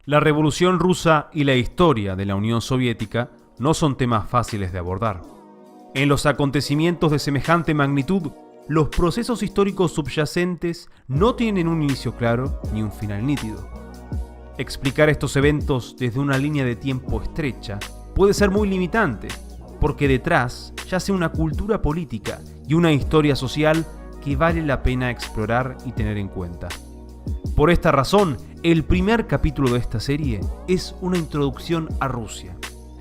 La Revolución Rusa y la historia de la Unión Soviética no son temas fáciles de abordar. En los acontecimientos de semejante magnitud, los procesos históricos subyacentes no tienen un inicio claro ni un final nítido. Explicar estos eventos desde una línea de tiempo estrecha puede ser muy limitante, porque detrás yace una cultura política y una historia social que vale la pena explorar y tener en cuenta. Por esta razón, el primer capítulo de esta serie es una introducción a Rusia,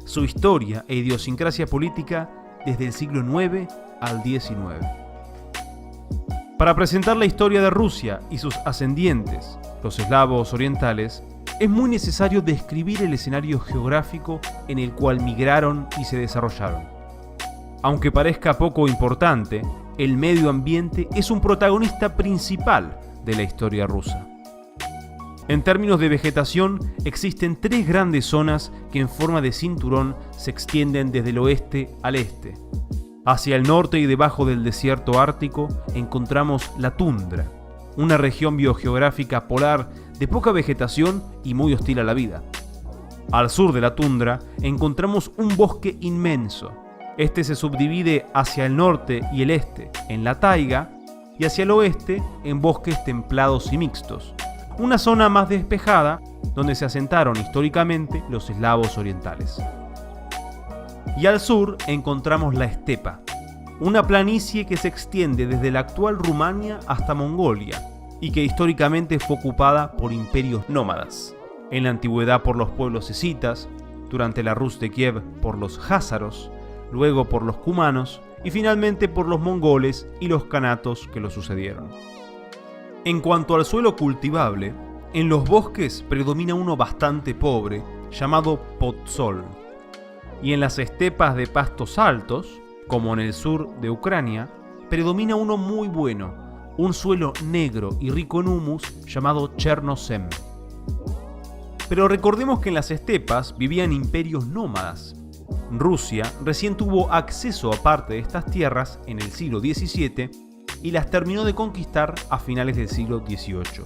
su historia e idiosincrasia política desde el siglo IX al XIX. Para presentar la historia de Rusia y sus ascendientes, los eslavos orientales, es muy necesario describir el escenario geográfico en el cual migraron y se desarrollaron. Aunque parezca poco importante, el medio ambiente es un protagonista principal de la historia rusa. En términos de vegetación, existen tres grandes zonas que en forma de cinturón se extienden desde el oeste al este. Hacia el norte y debajo del desierto ártico encontramos la tundra, una región biogeográfica polar de poca vegetación y muy hostil a la vida. Al sur de la tundra encontramos un bosque inmenso. Este se subdivide hacia el norte y el este en la taiga y hacia el oeste en bosques templados y mixtos, una zona más despejada donde se asentaron históricamente los eslavos orientales. Y al sur encontramos la estepa, una planicie que se extiende desde la actual Rumania hasta Mongolia y que históricamente fue ocupada por imperios nómadas. En la antigüedad por los pueblos escitas, durante la Rus de Kiev por los jázaros, luego por los cumanos y finalmente por los mongoles y los kanatos que lo sucedieron. En cuanto al suelo cultivable, en los bosques predomina uno bastante pobre, llamado podzol, y en las estepas de pastos altos, como en el sur de Ucrania, predomina uno muy bueno, un suelo negro y rico en humus llamado Chernozem. Pero recordemos que en las estepas vivían imperios nómadas. Rusia recién tuvo acceso a parte de estas tierras en el siglo XVII y las terminó de conquistar a finales del siglo XVIII.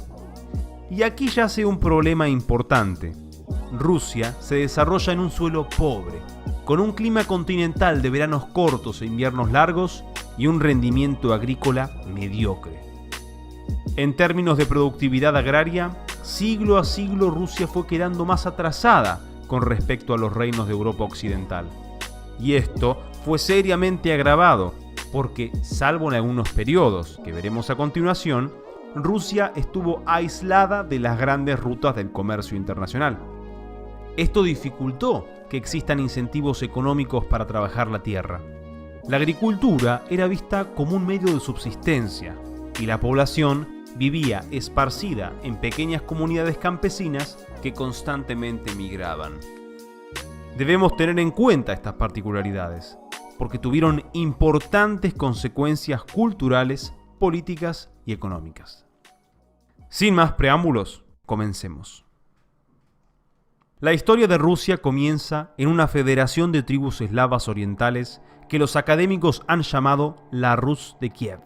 Y aquí yace un problema importante. Rusia se desarrolla en un suelo pobre, con un clima continental de veranos cortos e inviernos largos y un rendimiento agrícola mediocre. En términos de productividad agraria, siglo a siglo Rusia fue quedando más atrasada con respecto a los reinos de Europa occidental. Y esto fue seriamente agravado porque, salvo en algunos periodos que veremos a continuación, Rusia estuvo aislada de las grandes rutas del comercio internacional. Esto dificultó que existan incentivos económicos para trabajar la tierra. La agricultura era vista como un medio de subsistencia y la población vivía esparcida en pequeñas comunidades campesinas que constantemente migraban. Debemos tener en cuenta estas particularidades, porque tuvieron importantes consecuencias culturales, políticas y económicas. Sin más preámbulos, comencemos. La historia de Rusia comienza en una federación de tribus eslavas orientales que los académicos han llamado la Rus de Kiev.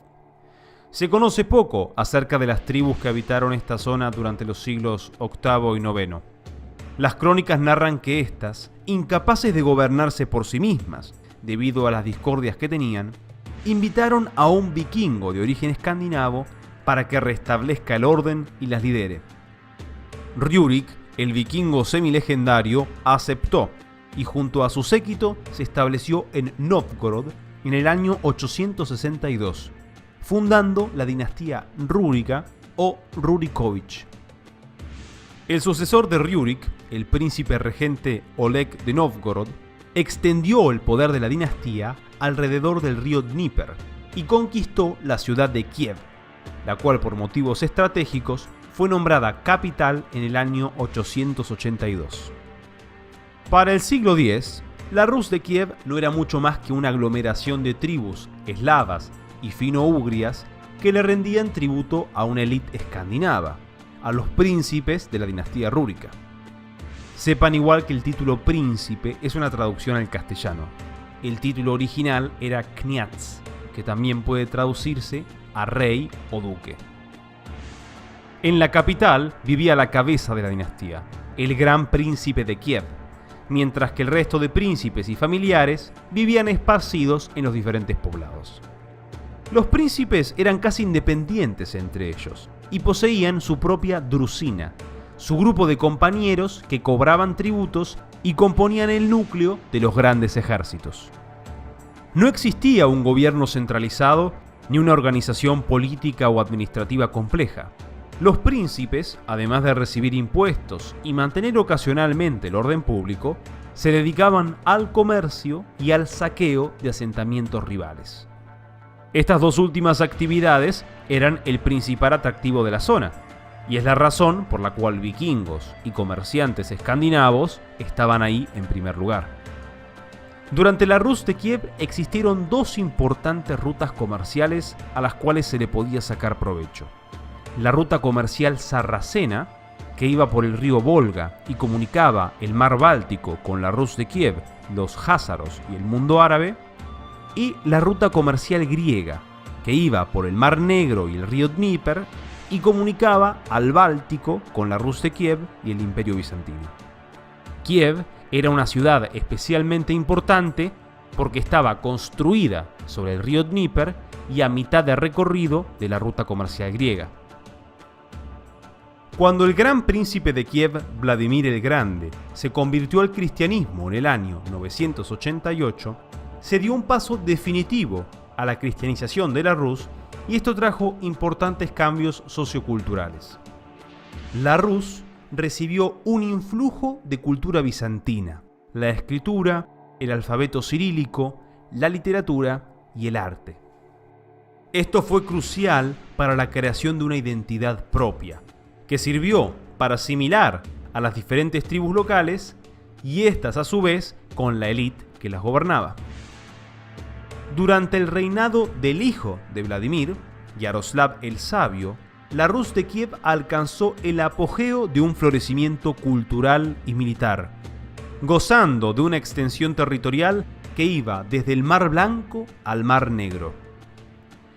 Se conoce poco acerca de las tribus que habitaron esta zona durante los siglos VIII y IX. Las crónicas narran que éstas, incapaces de gobernarse por sí mismas, debido a las discordias que tenían, invitaron a un vikingo de origen escandinavo para que restablezca el orden y las lidere. Rjurik, el vikingo semilegendario, aceptó y junto a su séquito se estableció en Novgorod en el año 862, fundando la dinastía rúrica o Rurikovich. El sucesor de Rjurik, el príncipe regente Oleg de Novgorod, extendió el poder de la dinastía alrededor del río Dnieper y conquistó la ciudad de Kiev, la cual por motivos estratégicos fue nombrada capital en el año 882. Para el siglo X, la Rus de Kiev no era mucho más que una aglomeración de tribus eslavas y fino-ugrias que le rendían tributo a una élite escandinava, a los príncipes de la dinastía rúrica. Sepan igual que el título príncipe es una traducción al castellano. El título original era kniaz, que también puede traducirse a rey o duque. En la capital vivía la cabeza de la dinastía, el gran príncipe de Kiev, mientras que el resto de príncipes y familiares vivían esparcidos en los diferentes poblados. Los príncipes eran casi independientes entre ellos y poseían su propia drusina, su grupo de compañeros que cobraban tributos y componían el núcleo de los grandes ejércitos. No existía un gobierno centralizado ni una organización política o administrativa compleja. Los príncipes, además de recibir impuestos y mantener ocasionalmente el orden público, se dedicaban al comercio y al saqueo de asentamientos rivales. Estas dos últimas actividades eran el principal atractivo de la zona, y es la razón por la cual vikingos y comerciantes escandinavos estaban ahí en primer lugar. Durante la Rus de Kiev existieron dos importantes rutas comerciales a las cuales se le podía sacar provecho. La ruta comercial sarracena, que iba por el río Volga y comunicaba el mar Báltico con la Rus de Kiev, los házaros y el mundo árabe, y la ruta comercial griega, que iba por el mar Negro y el río Dnieper y comunicaba al Báltico con la Rus de Kiev y el Imperio Bizantino. Kiev era una ciudad especialmente importante porque estaba construida sobre el río Dnieper y a mitad de recorrido de la ruta comercial griega. Cuando el gran príncipe de Kiev, Vladimir el Grande, se convirtió al cristianismo en el año 988, se dio un paso definitivo a la cristianización de la Rus y esto trajo importantes cambios socioculturales. La Rus recibió un influjo de cultura bizantina, la escritura, el alfabeto cirílico, la literatura y el arte. Esto fue crucial para la creación de una identidad propia, que sirvió para asimilar a las diferentes tribus locales y estas a su vez con la élite que las gobernaba. Durante el reinado del hijo de Vladimir, Yaroslav el Sabio, la Rus de Kiev alcanzó el apogeo de un florecimiento cultural y militar, gozando de una extensión territorial que iba desde el Mar Blanco al Mar Negro.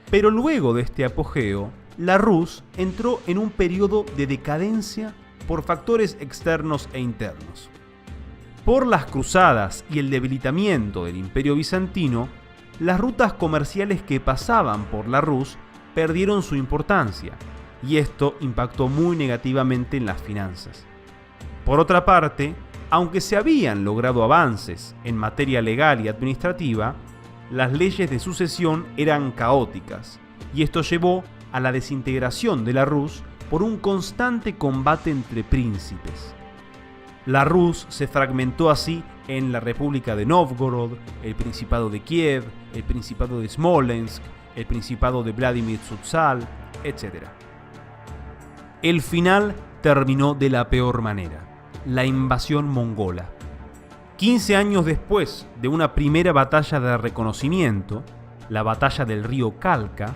Pero luego de este apogeo, la Rus entró en un periodo de decadencia por factores externos e internos. Por las cruzadas y el debilitamiento del Imperio Bizantino, las rutas comerciales que pasaban por la Rus perdieron su importancia, y esto impactó muy negativamente en las finanzas. Por otra parte, aunque se habían logrado avances en materia legal y administrativa, las leyes de sucesión eran caóticas, y esto llevó a la desintegración de la Rus por un constante combate entre príncipes. La Rus se fragmentó así en la República de Novgorod, el Principado de Kiev, el Principado de Smolensk, el Principado de Vladimir Suzdal, etc. El final terminó de la peor manera: la invasión mongola. 15 años después de una primera batalla de reconocimiento, la batalla del río Kalka,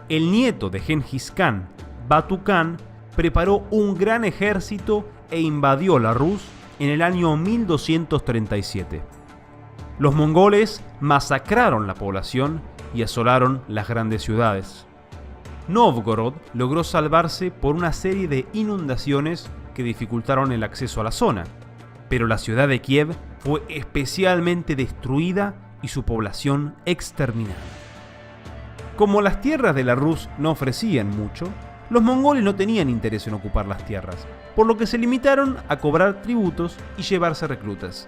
el nieto de Genghis Khan, Batu Khan, preparó un gran ejército e invadió la Rus en el año 1237. Los mongoles masacraron la población y asolaron las grandes ciudades. Novgorod logró salvarse por una serie de inundaciones que dificultaron el acceso a la zona, pero la ciudad de Kiev fue especialmente destruida y su población exterminada. Como las tierras de la Rus no ofrecían mucho, los mongoles no tenían interés en ocupar las tierras, por lo que se limitaron a cobrar tributos y llevarse reclutas.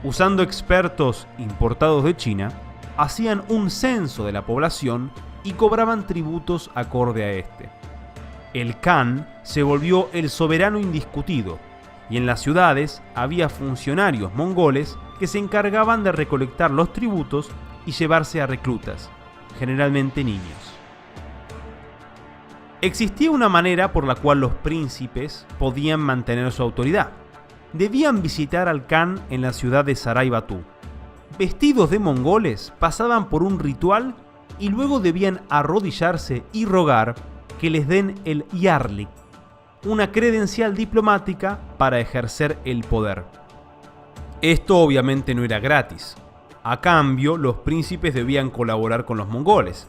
Usando expertos importados de China, hacían un censo de la población y cobraban tributos acorde a este. El Khan se volvió el soberano indiscutido, y en las ciudades había funcionarios mongoles que se encargaban de recolectar los tributos y llevarse a reclutas, generalmente niños. Existía una manera por la cual los príncipes podían mantener su autoridad. Debían visitar al Khan en la ciudad de Sarai Batu. Vestidos de mongoles, pasaban por un ritual y luego debían arrodillarse y rogar que les den el Yarlik, una credencial diplomática para ejercer el poder. Esto obviamente no era gratis. A cambio, los príncipes debían colaborar con los mongoles,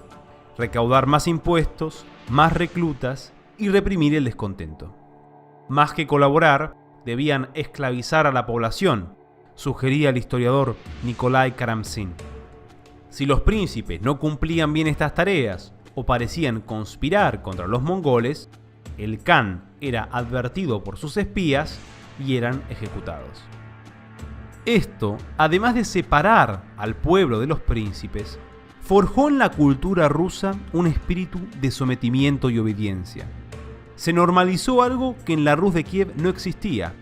recaudar más impuestos, más reclutas y reprimir el descontento. Más que colaborar, debían esclavizar a la población, sugería el historiador Nikolai Karamzin. Si los príncipes no cumplían bien estas tareas o parecían conspirar contra los mongoles, el Khan era advertido por sus espías y eran ejecutados. Esto, además de separar al pueblo de los príncipes, forjó en la cultura rusa un espíritu de sometimiento y obediencia. Se normalizó algo que en la Rus de Kiev no existía: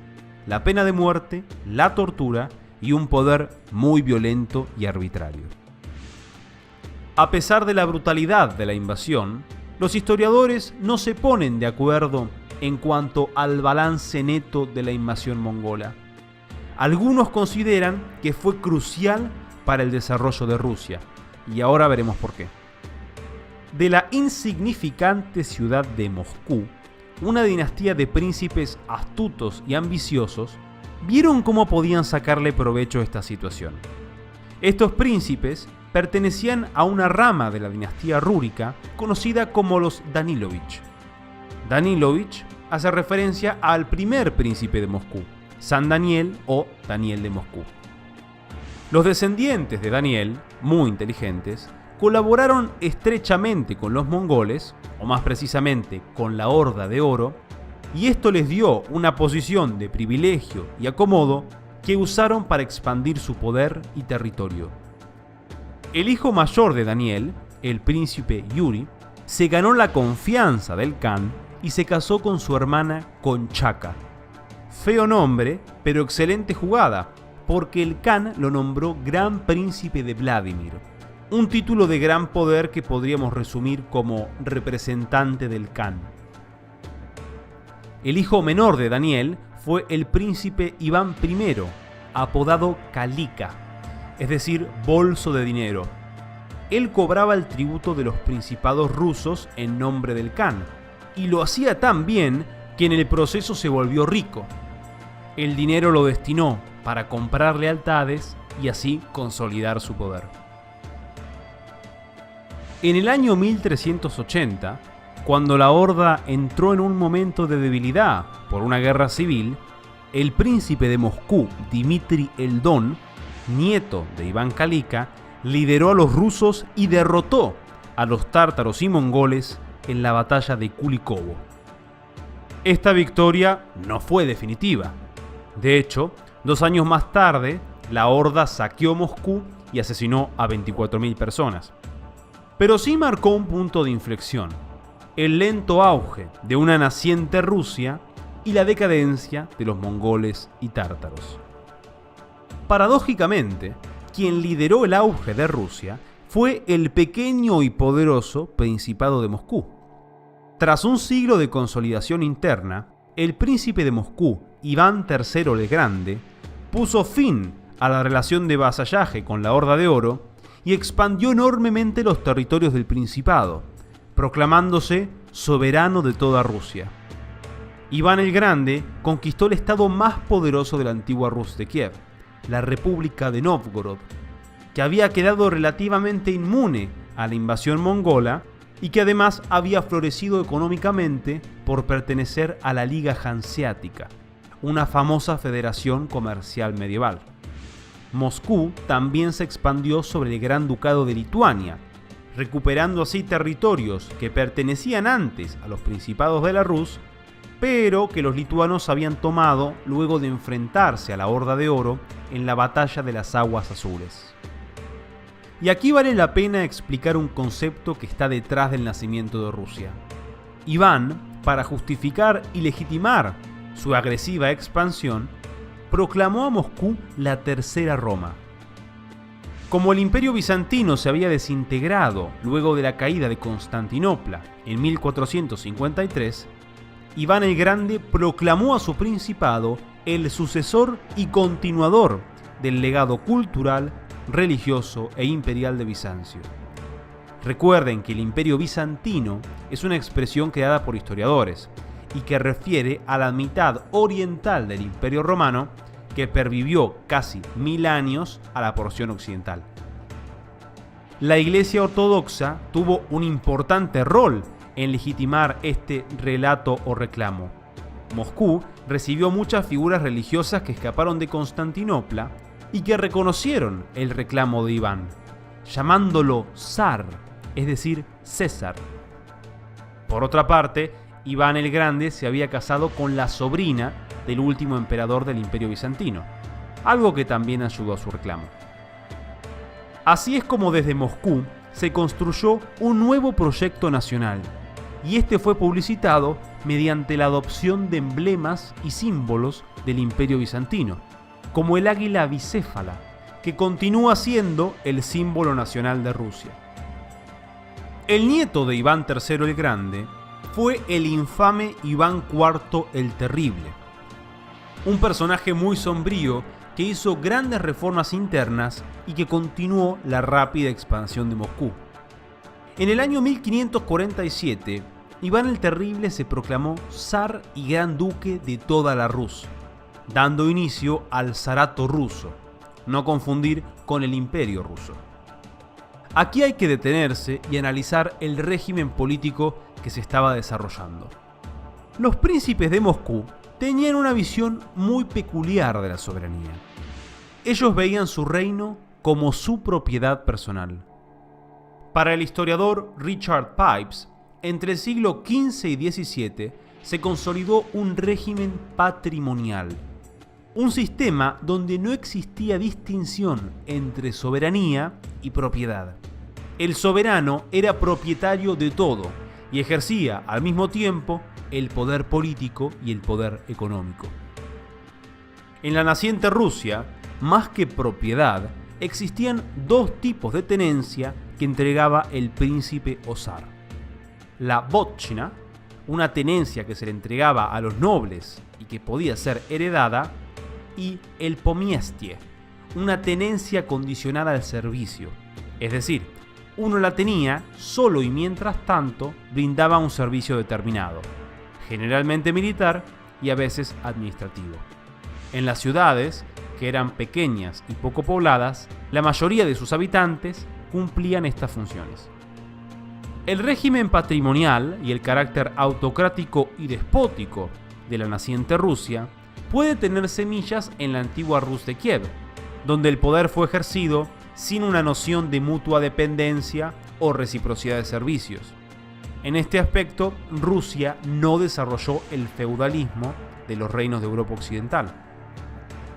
la pena de muerte, la tortura y un poder muy violento y arbitrario. A pesar de la brutalidad de la invasión, los historiadores no se ponen de acuerdo en cuanto al balance neto de la invasión mongola. Algunos consideran que fue crucial para el desarrollo de Rusia, y ahora veremos por qué. De la insignificante ciudad de Moscú, una dinastía de príncipes astutos y ambiciosos vieron cómo podían sacarle provecho a esta situación. Estos príncipes pertenecían a una rama de la dinastía rúrica conocida como los Danilovich. Danilovich hace referencia al primer príncipe de Moscú, San Daniel o Daniel de Moscú. Los descendientes de Daniel, muy inteligentes, colaboraron estrechamente con los mongoles, o más precisamente con la Horda de Oro, y esto les dio una posición de privilegio y acomodo que usaron para expandir su poder y territorio. El hijo mayor de Daniel, el príncipe Yuri, se ganó la confianza del Khan y se casó con su hermana Konchaka. Feo nombre, pero excelente jugada, porque el Khan lo nombró Gran Príncipe de Vladimir, un título de gran poder que podríamos resumir como representante del Khan. El hijo menor de Daniel fue el príncipe Iván I, apodado Kalika, es decir, bolso de dinero. Él cobraba el tributo de los principados rusos en nombre del Khan, y lo hacía tan bien que en el proceso se volvió rico. El dinero lo destinó para comprar lealtades y así consolidar su poder. En el año 1380, cuando la Horda entró en un momento de debilidad por una guerra civil, el príncipe de Moscú, Dmitri el Don, nieto de Iván Kalika, lideró a los rusos y derrotó a los tártaros y mongoles en la batalla de Kulikovo. Esta victoria no fue definitiva. De hecho, 2 años más tarde, la Horda saqueó Moscú y asesinó a 24.000 personas. Pero sí marcó un punto de inflexión: el lento auge de una naciente Rusia y la decadencia de los mongoles y tártaros. Paradójicamente, quien lideró el auge de Rusia fue el pequeño y poderoso Principado de Moscú. Tras un siglo de consolidación interna, el príncipe de Moscú, Iván III el Grande, puso fin a la relación de vasallaje con la Horda de Oro y expandió enormemente los territorios del Principado, proclamándose soberano de toda Rusia. Iván el Grande conquistó el estado más poderoso de la antigua Rus de Kiev, la República de Nóvgorod, que había quedado relativamente inmune a la invasión mongola y que además había florecido económicamente por pertenecer a la Liga Hanseática, una famosa federación comercial medieval. Moscú también se expandió sobre el Gran Ducado de Lituania, recuperando así territorios que pertenecían antes a los principados de la Rus, pero que los lituanos habían tomado luego de enfrentarse a la Horda de Oro en la Batalla de las Aguas Azules. Y aquí vale la pena explicar un concepto que está detrás del nacimiento de Rusia. Iván, para justificar y legitimar su agresiva expansión, proclamó a Moscú la Tercera Roma. Como el Imperio Bizantino se había desintegrado luego de la caída de Constantinopla en 1453, Iván el Grande proclamó a su principado el sucesor y continuador del legado cultural, religioso e imperial de Bizancio. Recuerden que el Imperio Bizantino es una expresión creada por historiadores y que refiere a la mitad oriental del Imperio Romano, que pervivió casi 1000 años a la porción occidental. La Iglesia Ortodoxa tuvo un importante rol en legitimar este relato o reclamo. Moscú recibió muchas figuras religiosas que escaparon de Constantinopla y que reconocieron el reclamo de Iván, llamándolo zar, es decir, César. Por otra parte, Iván el Grande se había casado con la sobrina del último emperador del Imperio Bizantino, algo que también ayudó a su reclamo. Así es como desde Moscú se construyó un nuevo proyecto nacional, y este fue publicitado mediante la adopción de emblemas y símbolos del Imperio Bizantino, como el águila bicéfala, que continúa siendo el símbolo nacional de Rusia. El nieto de Iván III el Grande fue el infame Iván IV el Terrible, un personaje muy sombrío que hizo grandes reformas internas y que continuó la rápida expansión de Moscú. En el año 1547, Iván el Terrible se proclamó zar y gran duque de toda la Rus, dando inicio al zarato ruso, no confundir con el imperio ruso. Aquí hay que detenerse y analizar el régimen político que se estaba desarrollando. Los príncipes de Moscú tenían una visión muy peculiar de la soberanía. Ellos veían su reino como su propiedad personal. Para el historiador Richard Pipes, entre el siglo XV y XVII se consolidó un régimen patrimonial, un sistema donde no existía distinción entre soberanía y propiedad. El soberano era propietario de todo y ejercía al mismo tiempo el poder político y el poder económico. En la naciente Rusia, más que propiedad, existían dos tipos de tenencia que entregaba el príncipe o zar. La votchina, una tenencia que se le entregaba a los nobles y que podía ser heredada, y el pomiestie, una tenencia condicionada al servicio, es decir, uno la tenía solo y mientras tanto brindaba un servicio determinado, generalmente militar y a veces administrativo. En las ciudades, que eran pequeñas y poco pobladas, la mayoría de sus habitantes cumplían estas funciones. El régimen patrimonial y el carácter autocrático y despótico de la naciente Rusia puede tener semillas en la antigua Rus de Kiev, donde el poder fue ejercido sin una noción de mutua dependencia o reciprocidad de servicios. En este aspecto, Rusia no desarrolló el feudalismo de los reinos de Europa Occidental.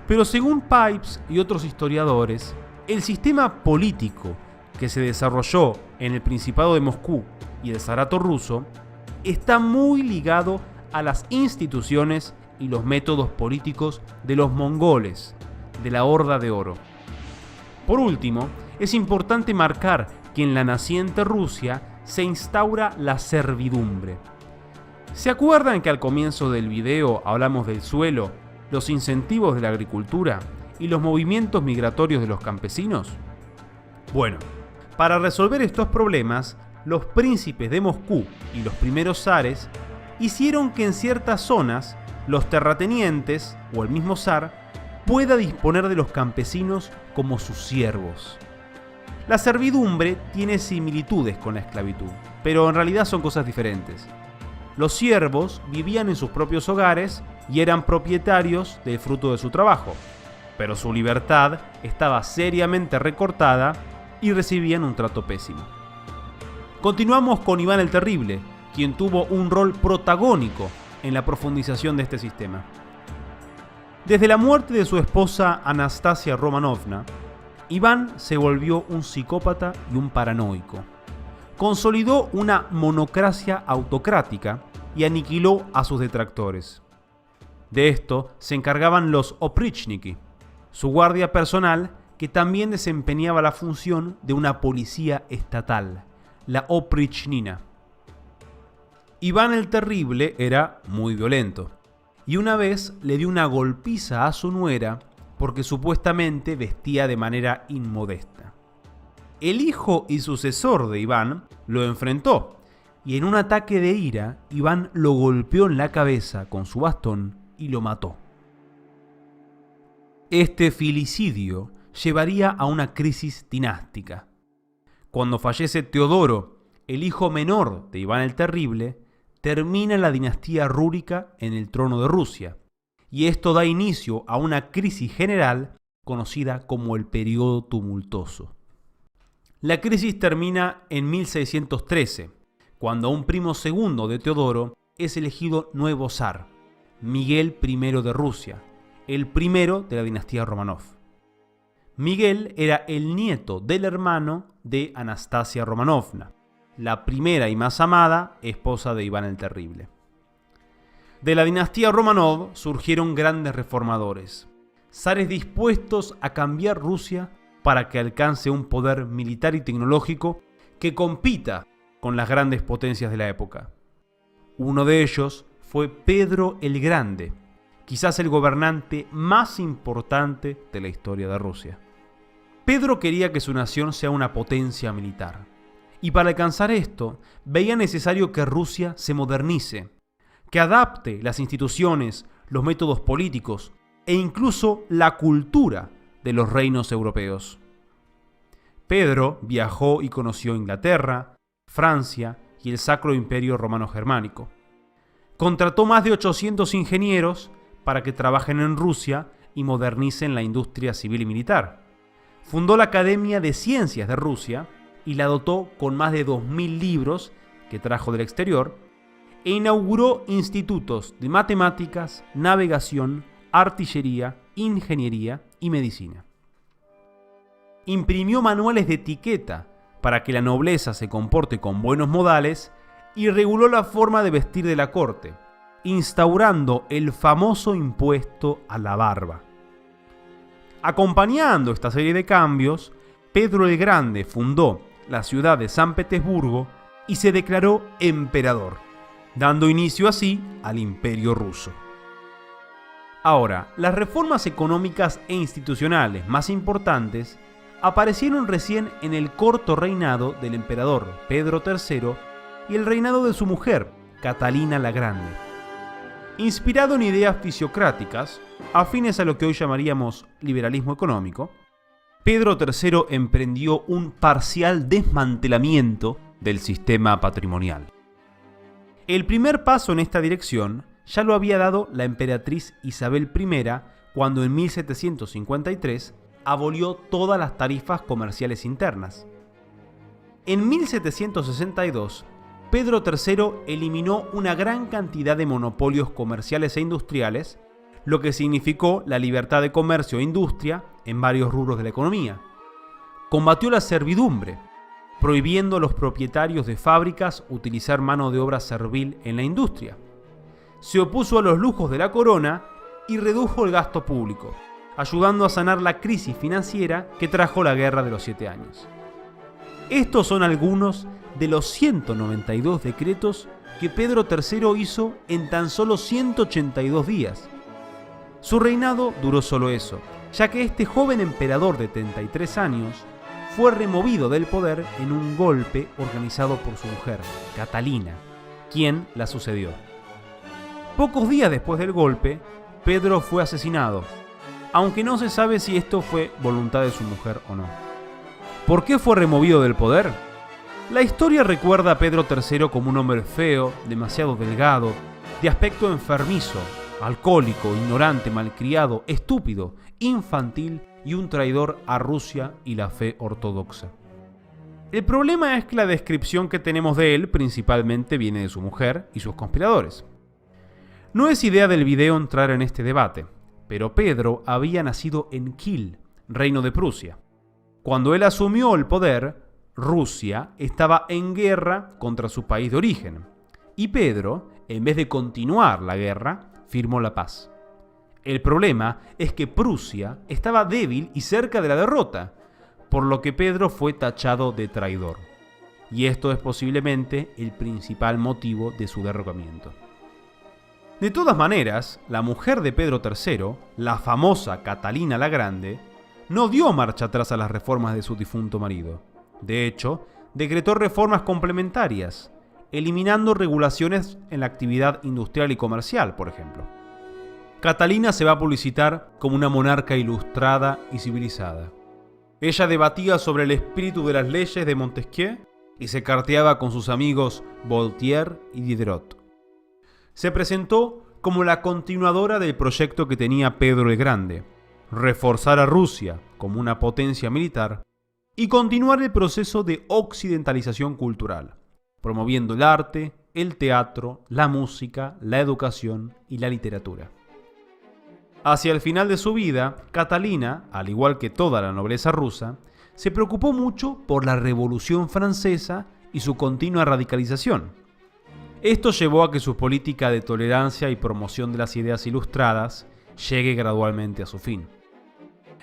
Pero según Pipes y otros historiadores, el sistema político que se desarrolló en el Principado de Moscú y el Zarato ruso está muy ligado a las instituciones y los métodos políticos de los mongoles, de la Horda de Oro. Por último, es importante marcar que en la naciente Rusia se instaura la servidumbre. ¿Se acuerdan que al comienzo del video hablamos del suelo, los incentivos de la agricultura y los movimientos migratorios de los campesinos? Bueno, para resolver estos problemas, los príncipes de Moscú y los primeros zares hicieron que en ciertas zonas los terratenientes o el mismo zar pueda disponer de los campesinos como sus siervos. La servidumbre tiene similitudes con la esclavitud, pero en realidad son cosas diferentes. Los siervos vivían en sus propios hogares y eran propietarios del fruto de su trabajo, pero su libertad estaba seriamente recortada y recibían un trato pésimo. Continuamos con Iván el Terrible, quien tuvo un rol protagónico en la profundización de este sistema. Desde la muerte de su esposa Anastasia Romanovna, Iván se volvió un psicópata y un paranoico. Consolidó una monocracia autocrática y aniquiló a sus detractores. De esto se encargaban los oprichniki, su guardia personal, que también desempeñaba la función de una policía estatal, la oprichnina. Iván el Terrible era muy violento, y una vez le dio una golpiza a su nuera porque supuestamente vestía de manera inmodesta. El hijo y sucesor de Iván lo enfrentó, y en un ataque de ira, Iván lo golpeó en la cabeza con su bastón y lo mató. Este filicidio llevaría a una crisis dinástica. Cuando fallece Teodoro, el hijo menor de Iván el Terrible, termina la dinastía rúrica en el trono de Rusia, y esto da inicio a una crisis general conocida como el Período Tumultuoso. La crisis termina en 1613, cuando un primo segundo de Teodoro es elegido nuevo zar, Miguel I de Rusia, el primero de la dinastía Románov. Miguel era el nieto del hermano de Anastasia Romanovna, la primera y más amada esposa de Iván el Terrible. De la dinastía Románov surgieron grandes reformadores, zares dispuestos a cambiar Rusia para que alcance un poder militar y tecnológico que compita con las grandes potencias de la época. Uno de ellos fue Pedro el Grande, quizás el gobernante más importante de la historia de Rusia. Pedro quería que su nación sea una potencia militar, y para alcanzar esto veía necesario que Rusia se modernice, que adapte las instituciones, los métodos políticos e incluso la cultura de los reinos europeos. Pedro viajó y conoció Inglaterra, Francia y el Sacro Imperio Romano-Germánico. Contrató más de 800 ingenieros para que trabajen en Rusia y modernicen la industria civil y militar. Fundó la Academia de Ciencias de Rusia y la dotó con más de 2000 libros que trajo del exterior, e inauguró institutos de matemáticas, navegación, artillería, ingeniería y medicina. Imprimió manuales de etiqueta para que la nobleza se comporte con buenos modales y reguló la forma de vestir de la corte, instaurando el famoso impuesto a la barba. Acompañando esta serie de cambios, Pedro el Grande fundó la ciudad de San Petersburgo y se declaró emperador, dando inicio así al Imperio Ruso. Ahora, las reformas económicas e institucionales más importantes aparecieron recién en el corto reinado del emperador Pedro III y el reinado de su mujer, Catalina la Grande. Inspirado en ideas fisiocráticas, afines a lo que hoy llamaríamos liberalismo económico, Pedro III emprendió un parcial desmantelamiento del sistema patrimonial. El primer paso en esta dirección ya lo había dado la emperatriz Isabel I cuando en 1753 abolió todas las tarifas comerciales internas. En 1762, Pedro III eliminó una gran cantidad de monopolios comerciales e industriales, lo que significó la libertad de comercio e industria en varios rubros de la economía. Combatió la servidumbre, prohibiendo a los propietarios de fábricas utilizar mano de obra servil en la industria. Se opuso a los lujos de la corona y redujo el gasto público, ayudando a sanar la crisis financiera que trajo la Guerra de los 7 años. Estos son algunos de los 192 decretos que Pedro III hizo en tan solo 182 días. Su reinado duró solo eso, ya que este joven emperador de 33 años fue removido del poder en un golpe organizado por su mujer, Catalina, quien la sucedió. Pocos días después del golpe, Pedro fue asesinado, aunque no se sabe si esto fue voluntad de su mujer o no. ¿Por qué fue removido del poder? La historia recuerda a Pedro III como un hombre feo, demasiado delgado, de aspecto enfermizo, alcohólico, ignorante, malcriado, estúpido, infantil y un traidor a Rusia y la fe ortodoxa. El problema es que la descripción que tenemos de él principalmente viene de su mujer y sus conspiradores. No es idea del video entrar en este debate, pero Pedro había nacido en Kiel, reino de Prusia. Cuando él asumió el poder, Rusia estaba en guerra contra su país de origen, y Pedro, en vez de continuar la guerra, firmó la paz. El problema es que Prusia estaba débil y cerca de la derrota, por lo que Pedro fue tachado de traidor. Y esto es posiblemente el principal motivo de su derrocamiento. De todas maneras, la mujer de Pedro III, la famosa Catalina la Grande, no dio marcha atrás a las reformas de su difunto marido. De hecho, decretó reformas complementarias, eliminando regulaciones en la actividad industrial y comercial, por ejemplo. Catalina se va a publicitar como una monarca ilustrada y civilizada. Ella debatía sobre el espíritu de las leyes de Montesquieu y se carteaba con sus amigos Voltaire y Diderot. Se presentó como la continuadora del proyecto que tenía Pedro el Grande: reforzar a Rusia como una potencia militar y continuar el proceso de occidentalización cultural, promoviendo el arte, el teatro, la música, la educación y la literatura. Hacia el final de su vida, Catalina, al igual que toda la nobleza rusa, se preocupó mucho por la Revolución Francesa y su continua radicalización. Esto llevó a que su política de tolerancia y promoción de las ideas ilustradas llegue gradualmente a su fin.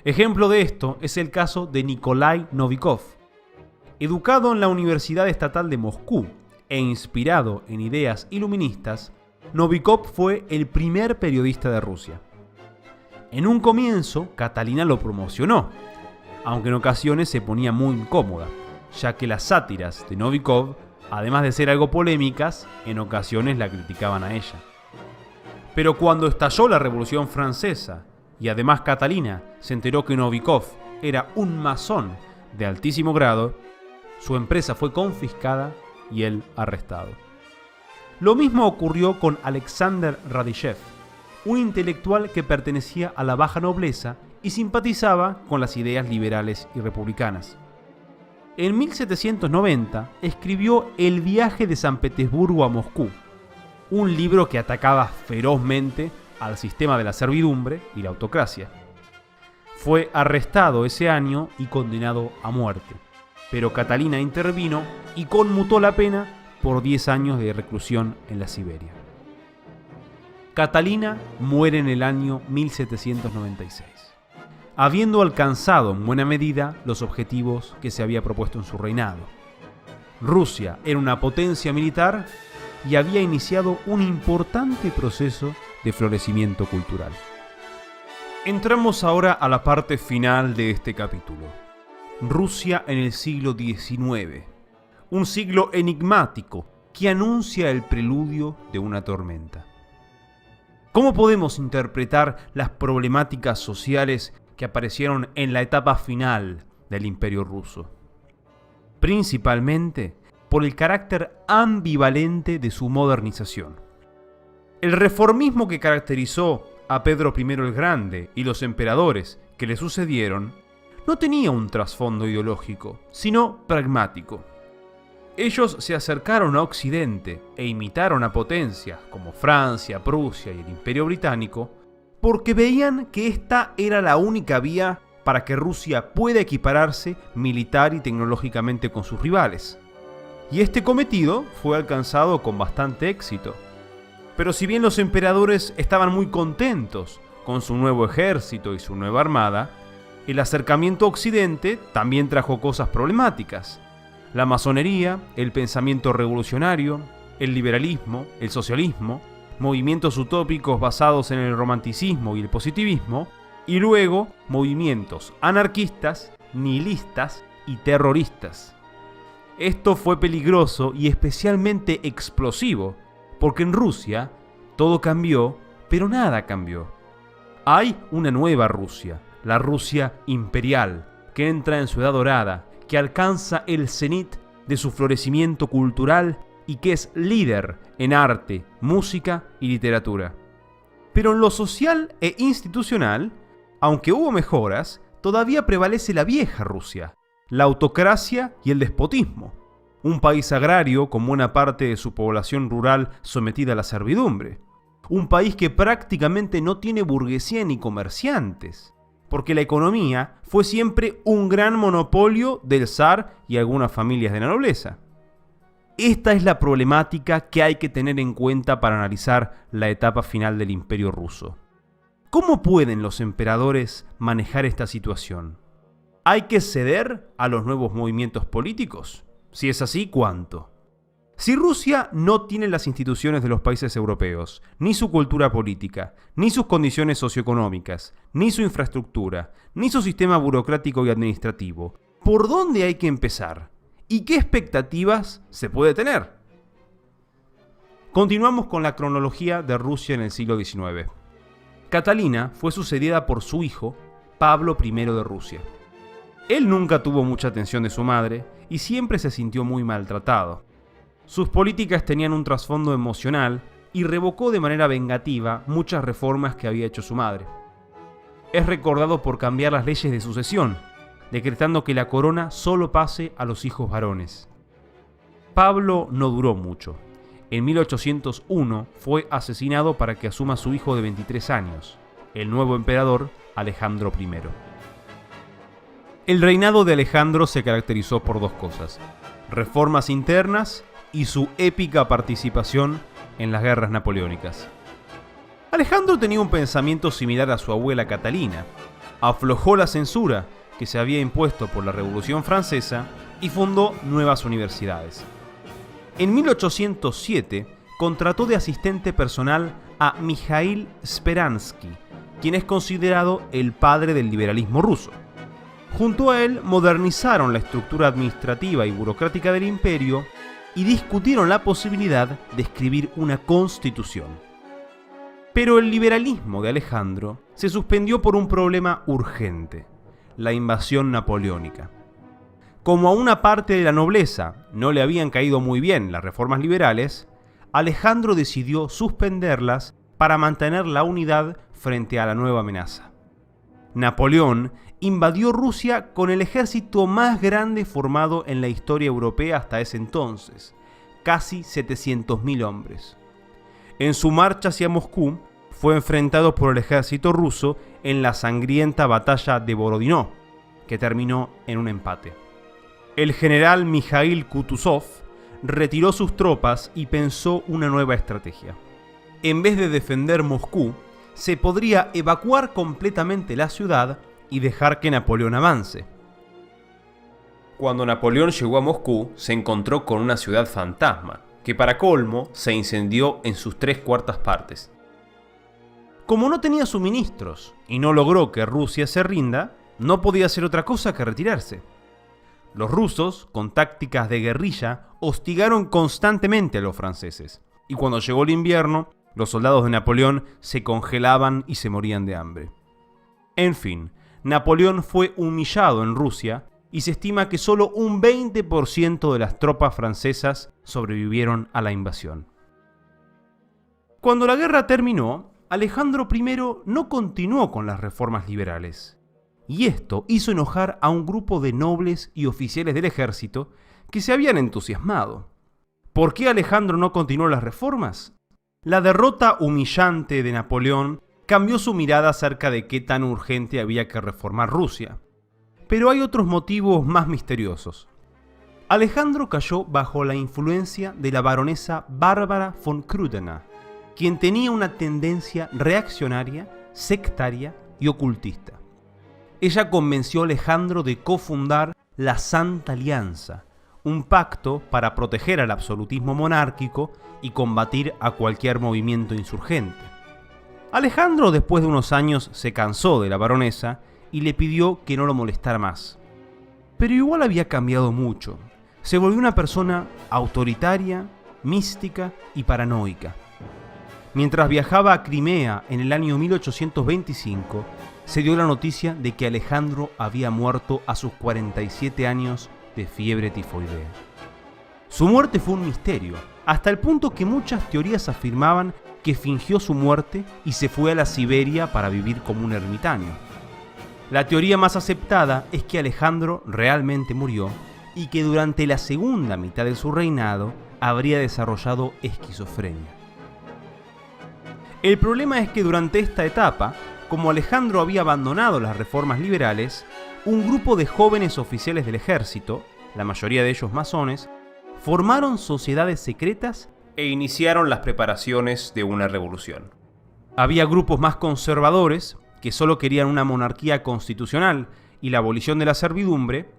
Ejemplo de esto es el caso de Nikolai Novikov. Educado en la Universidad Estatal de Moscú e inspirado en ideas iluministas, Novikov fue el primer periodista de Rusia. En un comienzo, Catalina lo promocionó, aunque en ocasiones se ponía muy incómoda, ya que las sátiras de Novikov, además de ser algo polémicas, en ocasiones la criticaban a ella. Pero cuando estalló la Revolución Francesa y además Catalina se enteró que Novikov era un masón de altísimo grado, su empresa fue confiscada y él arrestado. Lo mismo ocurrió con Alexander Radishev, un intelectual que pertenecía a la baja nobleza y simpatizaba con las ideas liberales y republicanas. En 1790 escribió El viaje de San Petersburgo a Moscú, un libro que atacaba ferozmente al sistema de la servidumbre y la autocracia. Fue arrestado ese año y condenado a muerte, pero Catalina intervino y conmutó la pena por 10 años de reclusión en la Siberia. Catalina muere en el año 1796, habiendo alcanzado en buena medida los objetivos que se había propuesto en su reinado. Rusia era una potencia militar y había iniciado un importante proceso de florecimiento cultural. Entramos ahora a la parte final de este capítulo. Rusia en el siglo XIX, un siglo enigmático que anuncia el preludio de una tormenta. ¿Cómo podemos interpretar las problemáticas sociales que aparecieron en la etapa final del Imperio ruso? Principalmente por el carácter ambivalente de su modernización. El reformismo que caracterizó a Pedro I el Grande y los emperadores que le sucedieron no tenía un trasfondo ideológico, sino pragmático. Ellos se acercaron a Occidente e imitaron a potencias como Francia, Prusia y el Imperio Británico porque veían que esta era la única vía para que Rusia pueda equipararse militar y tecnológicamente con sus rivales. Y este cometido fue alcanzado con bastante éxito. Pero si bien los emperadores estaban muy contentos con su nuevo ejército y su nueva armada, el acercamiento a Occidente también trajo cosas problemáticas. La masonería, el pensamiento revolucionario, el liberalismo, el socialismo, movimientos utópicos basados en el romanticismo y el positivismo, y luego movimientos anarquistas, nihilistas y terroristas. Esto fue peligroso y especialmente explosivo, porque en Rusia todo cambió, pero nada cambió. Hay una nueva Rusia, la Rusia imperial, que entra en su edad dorada, que alcanza el cenit de su florecimiento cultural y que es líder en arte, música y literatura. Pero en lo social e institucional, aunque hubo mejoras, todavía prevalece la vieja Rusia, la autocracia y el despotismo. Un país agrario con buena parte de su población rural sometida a la servidumbre. Un país que prácticamente no tiene burguesía ni comerciantes, porque la economía fue siempre un gran monopolio del zar y algunas familias de la nobleza. Esta es la problemática que hay que tener en cuenta para analizar la etapa final del Imperio ruso. ¿Cómo pueden los emperadores manejar esta situación? ¿Hay que ceder a los nuevos movimientos políticos? Si es así, ¿cuánto? Si Rusia no tiene las instituciones de los países europeos, ni su cultura política, ni sus condiciones socioeconómicas, ni su infraestructura, ni su sistema burocrático y administrativo, ¿por dónde hay que empezar? ¿Y qué expectativas se puede tener? Continuamos con la cronología de Rusia en el siglo XIX. Catalina fue sucedida por su hijo, Pablo I de Rusia. Él nunca tuvo mucha atención de su madre y siempre se sintió muy maltratado. Sus políticas tenían un trasfondo emocional y revocó de manera vengativa muchas reformas que había hecho su madre. Es recordado por cambiar las leyes de sucesión, decretando que la corona solo pase a los hijos varones. Pablo no duró mucho. En 1801 fue asesinado para que asuma su hijo de 23 años, el nuevo emperador Alejandro I. El reinado de Alejandro se caracterizó por dos cosas: reformas internas y su épica participación en las guerras napoleónicas. Alejandro tenía un pensamiento similar a su abuela Catalina. Aflojó la censura que se había impuesto por la Revolución Francesa y fundó nuevas universidades. En 1807 contrató de asistente personal a Mikhail Speransky, quien es considerado el padre del liberalismo ruso. Junto a él modernizaron la estructura administrativa y burocrática del imperio y discutieron la posibilidad de escribir una constitución. Pero el liberalismo de Alejandro se suspendió por un problema urgente: la invasión napoleónica. Como a una parte de la nobleza no le habían caído muy bien las reformas liberales, Alejandro decidió suspenderlas para mantener la unidad frente a la nueva amenaza. Napoleón invadió Rusia con el ejército más grande formado en la historia europea hasta ese entonces, casi 700.000 hombres. En su marcha hacia Moscú, fue enfrentado por el ejército ruso en la sangrienta batalla de Borodino, que terminó en un empate. El general Mikhail Kutuzov retiró sus tropas y pensó una nueva estrategia. En vez de defender Moscú, se podría evacuar completamente la ciudad y dejar que Napoleón avance. Cuando Napoleón llegó a Moscú, se encontró con una ciudad fantasma, que para colmo se incendió en sus 3/4 partes. Como no tenía suministros y no logró que Rusia se rinda, no podía hacer otra cosa que retirarse. Los rusos, con tácticas de guerrilla, hostigaron constantemente a los franceses, y cuando llegó el invierno, los soldados de Napoleón se congelaban y se morían de hambre. En fin, Napoleón fue humillado en Rusia y se estima que solo un 20% de las tropas francesas sobrevivieron a la invasión. Cuando la guerra terminó, Alejandro I no continuó con las reformas liberales, y esto hizo enojar a un grupo de nobles y oficiales del ejército que se habían entusiasmado. ¿Por qué Alejandro no continuó las reformas? La derrota humillante de Napoleón cambió su mirada acerca de qué tan urgente había que reformar Rusia. Pero hay otros motivos más misteriosos. Alejandro cayó bajo la influencia de la baronesa Bárbara von Krudena, quien tenía una tendencia reaccionaria, sectaria y ocultista. Ella convenció a Alejandro de cofundar la Santa Alianza, un pacto para proteger al absolutismo monárquico y combatir a cualquier movimiento insurgente. Alejandro, después de unos años, se cansó de la baronesa y le pidió que no lo molestara más. Pero igual había cambiado mucho. Se volvió una persona autoritaria, mística y paranoica. Mientras viajaba a Crimea en el año 1825, se dio la noticia de que Alejandro había muerto a sus 47 años de fiebre tifoidea. Su muerte fue un misterio, hasta el punto que muchas teorías afirmaban que fingió su muerte y se fue a la Siberia para vivir como un ermitaño. La teoría más aceptada es que Alejandro realmente murió y que durante la segunda mitad de su reinado habría desarrollado esquizofrenia. El problema es que durante esta etapa, como Alejandro había abandonado las reformas liberales, un grupo de jóvenes oficiales del ejército, la mayoría de ellos masones, formaron sociedades secretas e iniciaron las preparaciones de una revolución. Había grupos más conservadores, que solo querían una monarquía constitucional y la abolición de la servidumbre,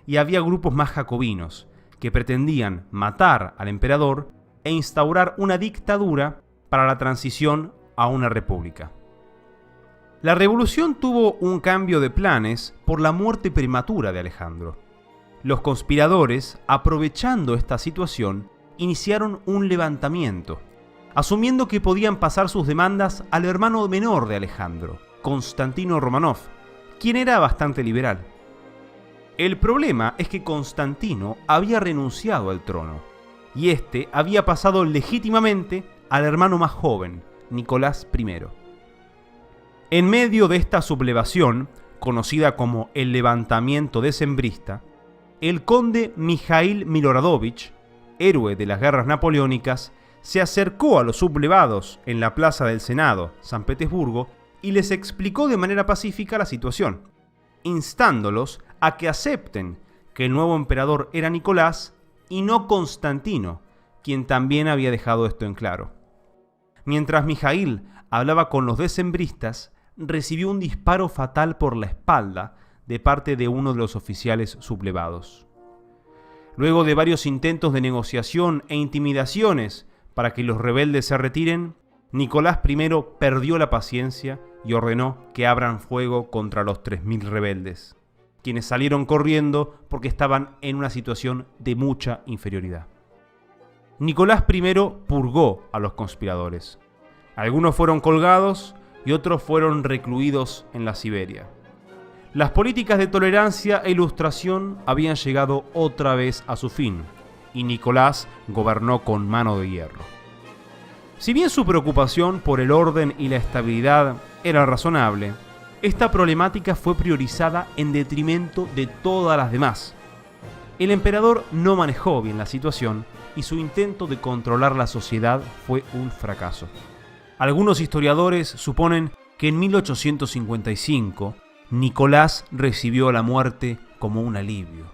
y había grupos más jacobinos, que pretendían matar al emperador e instaurar una dictadura para la transición a una república. La revolución tuvo un cambio de planes por la muerte prematura de Alejandro. Los conspiradores, aprovechando esta situación, iniciaron un levantamiento, asumiendo que podían pasar sus demandas al hermano menor de Alejandro, Constantino Románov, quien era bastante liberal. El problema es que Constantino había renunciado al trono, y este había pasado legítimamente al hermano más joven, Nicolás I. En medio de esta sublevación, conocida como el levantamiento decembrista, el conde Mijaíl Miloradovich, héroe de las guerras napoleónicas, se acercó a los sublevados en la plaza del Senado, San Petersburgo, y les explicó de manera pacífica la situación, instándolos a que acepten que el nuevo emperador era Nicolás y no Constantino, quien también había dejado esto en claro. Mientras Mijaíl hablaba con los decembristas, recibió un disparo fatal por la espalda de parte de uno de los oficiales sublevados. Luego de varios intentos de negociación e intimidaciones para que los rebeldes se retiren, Nicolás I perdió la paciencia y ordenó que abran fuego contra los 3.000 rebeldes, quienes salieron corriendo porque estaban en una situación de mucha inferioridad. Nicolás I purgó a los conspiradores. Algunos fueron colgados y otros fueron recluidos en la Siberia. Las políticas de tolerancia e ilustración habían llegado otra vez a su fin, y Nicolás gobernó con mano de hierro. Si bien su preocupación por el orden y la estabilidad era razonable, esta problemática fue priorizada en detrimento de todas las demás. El emperador no manejó bien la situación y su intento de controlar la sociedad fue un fracaso. Algunos historiadores suponen que en 1855 Nicolás recibió la muerte como un alivio.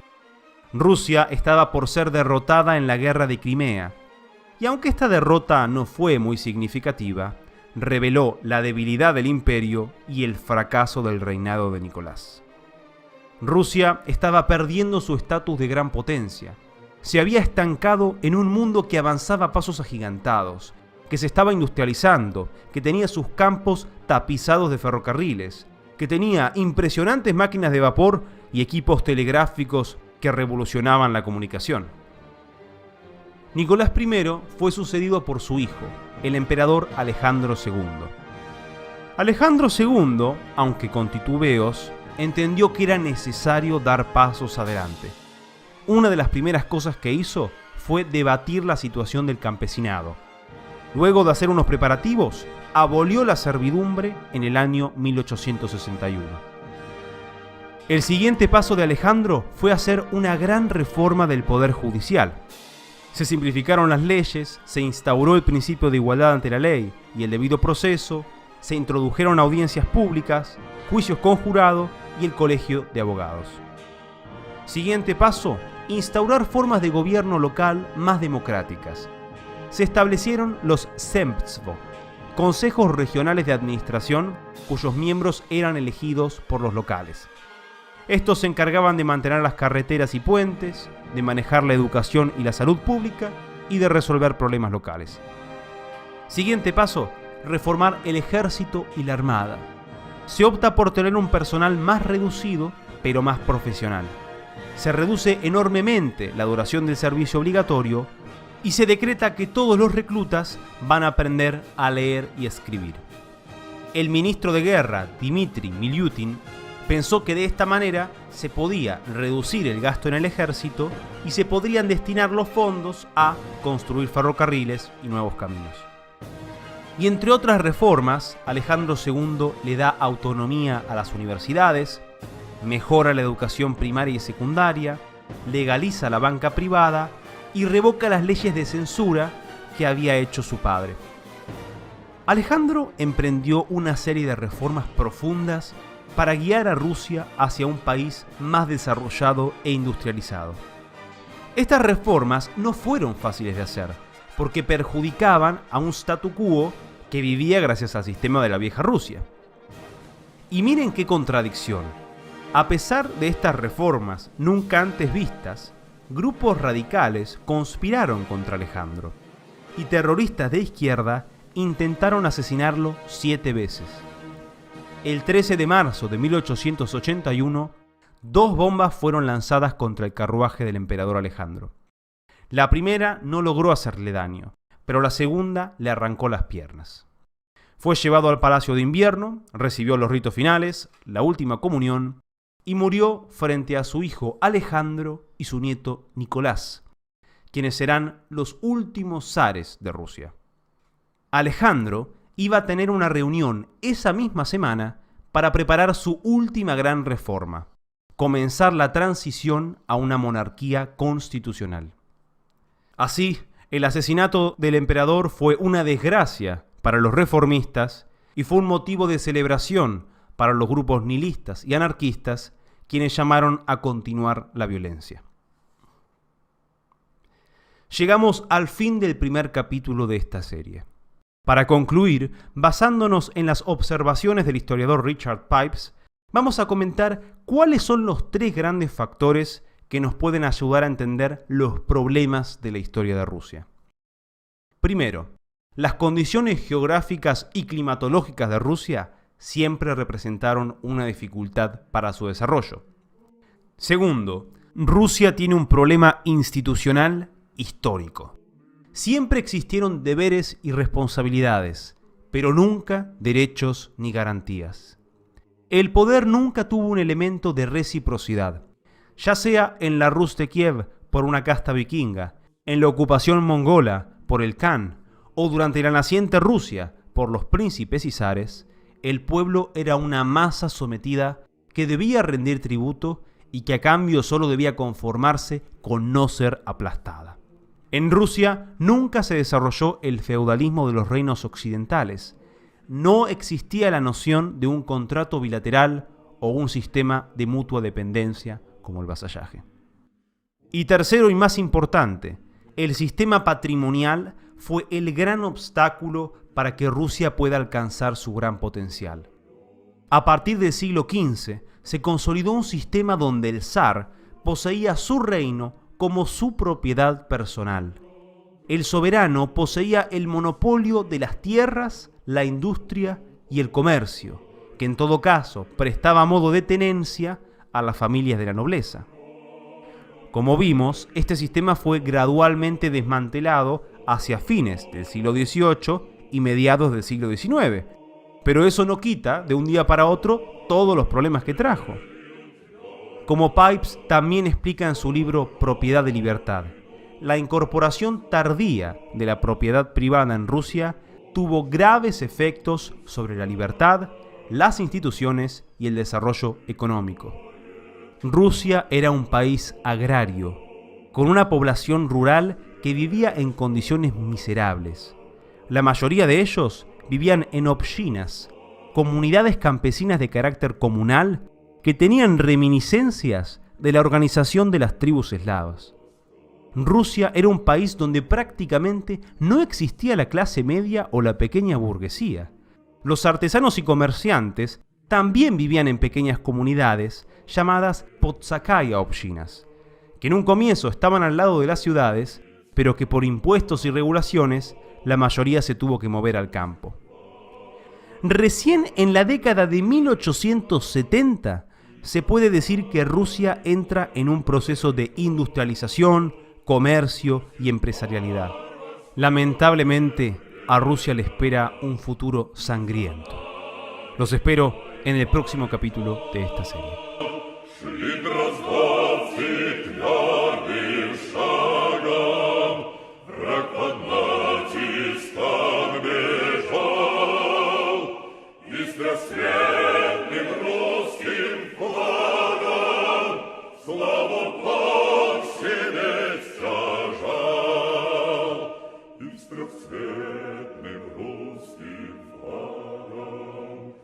Rusia estaba por ser derrotada en la guerra de Crimea, y aunque esta derrota no fue muy significativa, reveló la debilidad del imperio y el fracaso del reinado de Nicolás. Rusia estaba perdiendo su estatus de gran potencia. Se había estancado en un mundo que avanzaba a pasos agigantados, que se estaba industrializando, que tenía sus campos tapizados de ferrocarriles, que tenía impresionantes máquinas de vapor y equipos telegráficos que revolucionaban la comunicación. Nicolás I fue sucedido por su hijo, el emperador Alejandro II. Alejandro II, aunque con titubeos, entendió que era necesario dar pasos adelante. Una de las primeras cosas que hizo fue debatir la situación del campesinado. Luego de hacer unos preparativos, abolió la servidumbre en el año 1861. El siguiente paso de Alejandro fue hacer una gran reforma del poder judicial. Se simplificaron las leyes, se instauró el principio de igualdad ante la ley y el debido proceso, se introdujeron audiencias públicas, juicios con jurado y el colegio de abogados. Siguiente paso, instaurar formas de gobierno local más democráticas. Se establecieron los Zemstvo, consejos regionales de administración cuyos miembros eran elegidos por los locales. Estos se encargaban de mantener las carreteras y puentes, de manejar la educación y la salud pública y de resolver problemas locales. Siguiente paso, reformar el ejército y la armada. Se opta por tener un personal más reducido, pero más profesional. Se reduce enormemente la duración del servicio obligatorio y se decreta que todos los reclutas van a aprender a leer y escribir. El ministro de guerra, Dmitri Miliutin, pensó que de esta manera se podía reducir el gasto en el ejército y se podrían destinar los fondos a construir ferrocarriles y nuevos caminos. Y entre otras reformas, Alejandro II le da autonomía a las universidades, mejora la educación primaria y secundaria, legaliza la banca privada y revoca las leyes de censura que había hecho su padre. Alejandro emprendió una serie de reformas profundas para guiar a Rusia hacia un país más desarrollado e industrializado. Estas reformas no fueron fáciles de hacer, porque perjudicaban a un statu quo que vivía gracias al sistema de la vieja Rusia. Y miren qué contradicción. A pesar de estas reformas nunca antes vistas, grupos radicales conspiraron contra Alejandro, y terroristas de izquierda intentaron asesinarlo 7 veces. El 13 de marzo de 1881, 2 bombas fueron lanzadas contra el carruaje del emperador Alejandro. La primera no logró hacerle daño, pero la segunda le arrancó las piernas. Fue llevado al Palacio de Invierno, recibió los ritos finales, la última comunión, y murió frente a su hijo Alejandro y su nieto Nicolás, quienes serán los últimos zares de Rusia. Alejandro iba a tener una reunión esa misma semana para preparar su última gran reforma: comenzar la transición a una monarquía constitucional. Así, el asesinato del emperador fue una desgracia para los reformistas y fue un motivo de celebración para los grupos nihilistas y anarquistas, quienes llamaron a continuar la violencia. Llegamos al fin del primer capítulo de esta serie. Para concluir, basándonos en las observaciones del historiador Richard Pipes, vamos a comentar cuáles son los 3 grandes factores que nos pueden ayudar a entender los problemas de la historia de Rusia. Primero, las condiciones geográficas y climatológicas de Rusia siempre representaron una dificultad para su desarrollo. Segundo, Rusia tiene un problema institucional histórico. Siempre existieron deberes y responsabilidades, pero nunca derechos ni garantías. El poder nunca tuvo un elemento de reciprocidad, ya sea en la Rus de Kiev por una casta vikinga, en la ocupación mongola por el Khan, o durante la naciente Rusia por los príncipes y zares. El pueblo era una masa sometida que debía rendir tributo y que a cambio solo debía conformarse con no ser aplastada. En Rusia nunca se desarrolló el feudalismo de los reinos occidentales. No existía la noción de un contrato bilateral o un sistema de mutua dependencia como el vasallaje. Y tercero y más importante, el sistema patrimonial fue el gran obstáculo para que Rusia pueda alcanzar su gran potencial. A partir del siglo XV se consolidó un sistema donde el zar poseía su reino como su propiedad personal. El soberano poseía el monopolio de las tierras, la industria y el comercio, que en todo caso prestaba a modo de tenencia a las familias de la nobleza. Como vimos, este sistema fue gradualmente desmantelado hacia fines del siglo XVIII y mediados del siglo XIX, pero eso no quita de un día para otro todos los problemas que trajo. Como Pipes también explica en su libro Propiedad y Libertad, la incorporación tardía de la propiedad privada en Rusia tuvo graves efectos sobre la libertad, las instituciones y el desarrollo económico. Rusia era un país agrario, con una población rural que vivía en condiciones miserables. La mayoría de ellos vivían en obshinas, comunidades campesinas de carácter comunal que tenían reminiscencias de la organización de las tribus eslavas. Rusia era un país donde prácticamente no existía la clase media o la pequeña burguesía. Los artesanos y comerciantes también vivían en pequeñas comunidades llamadas potsakaya obshinas, que en un comienzo estaban al lado de las ciudades, pero que por impuestos y regulaciones la mayoría se tuvo que mover al campo. Recién en la década de 1870 se puede decir que Rusia entra en un proceso de industrialización, comercio y empresarialidad. Lamentablemente, a Rusia le espera un futuro sangriento. Los espero en el próximo capítulo de esta serie. Быстросветным русским флагом